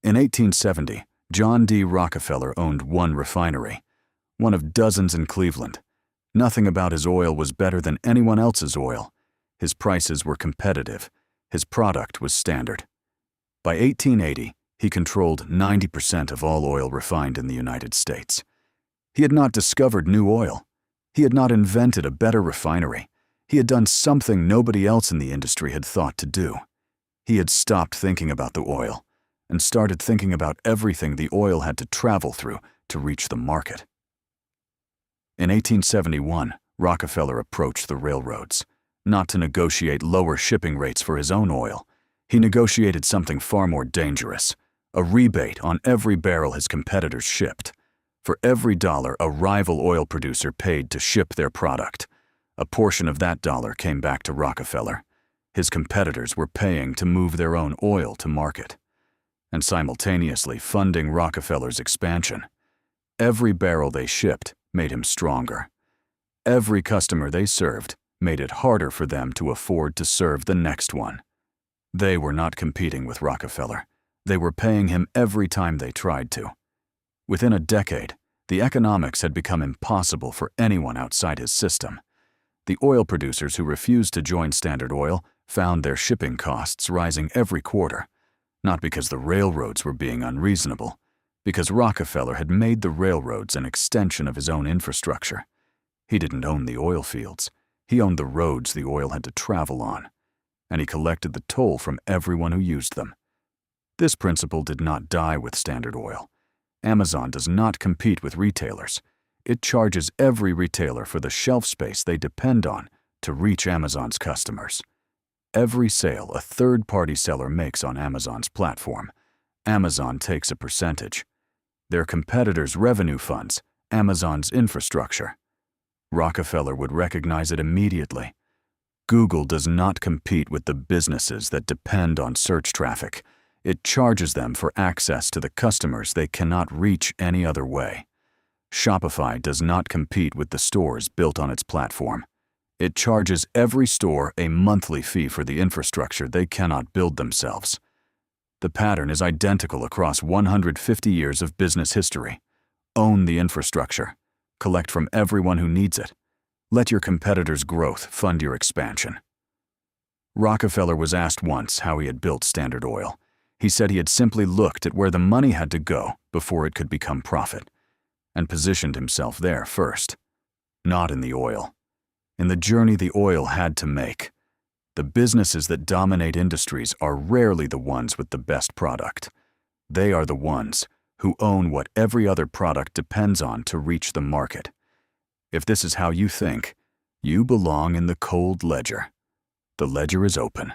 In 1870, John D. Rockefeller owned one refinery, one of dozens in Cleveland. Nothing about his oil was better than anyone else's oil. His prices were competitive. His product was standard. By 1880, he controlled 90% of all oil refined in the United States. He had not discovered new oil. He had not invented a better refinery. He had done something nobody else in the industry had thought to do. He had stopped thinking about the oil and started thinking about everything the oil had to travel through to reach the market. In 1871, Rockefeller approached the railroads, not to negotiate lower shipping rates for his own oil. He negotiated something far more dangerous, a rebate on every barrel his competitors shipped. For every dollar a rival oil producer paid to ship their product, a portion of that dollar came back to Rockefeller. His competitors were paying to move their own oil to market, and simultaneously funding Rockefeller's expansion. Every barrel they shipped made him stronger. Every customer they served made it harder for them to afford to serve the next one. They were not competing with Rockefeller. They were paying him every time they tried to. Within a decade, the economics had become impossible for anyone outside his system. The oil producers who refused to join Standard Oil found their shipping costs rising every quarter, not because the railroads were being unreasonable, because Rockefeller had made the railroads an extension of his own infrastructure. He didn't own the oil fields. He owned the roads the oil had to travel on, and he collected the toll from everyone who used them. This principle did not die with Standard Oil. Amazon does not compete with retailers. It charges every retailer for the shelf space they depend on to reach Amazon's customers. Every sale a third-party seller makes on Amazon's platform, Amazon takes a percentage. Their competitors' revenue funds Amazon's infrastructure. Rockefeller would recognize it immediately. Google does not compete with the businesses that depend on search traffic. It charges them for access to the customers they cannot reach any other way. Shopify does not compete with the stores built on its platform. It charges every store a monthly fee for the infrastructure they cannot build themselves. The pattern is identical across 150 years of business history. Own the infrastructure. Collect from everyone who needs it. Let your competitors' growth fund your expansion. Rockefeller was asked once how he had built Standard Oil. He said he had simply looked at where the money had to go before it could become profit, and positioned himself there first. Not in the oil. In the journey the oil had to make. The businesses that dominate industries are rarely the ones with the best product. They are the ones who own what every other product depends on to reach the market. If this is how you think, you belong in the cold ledger. The ledger is open.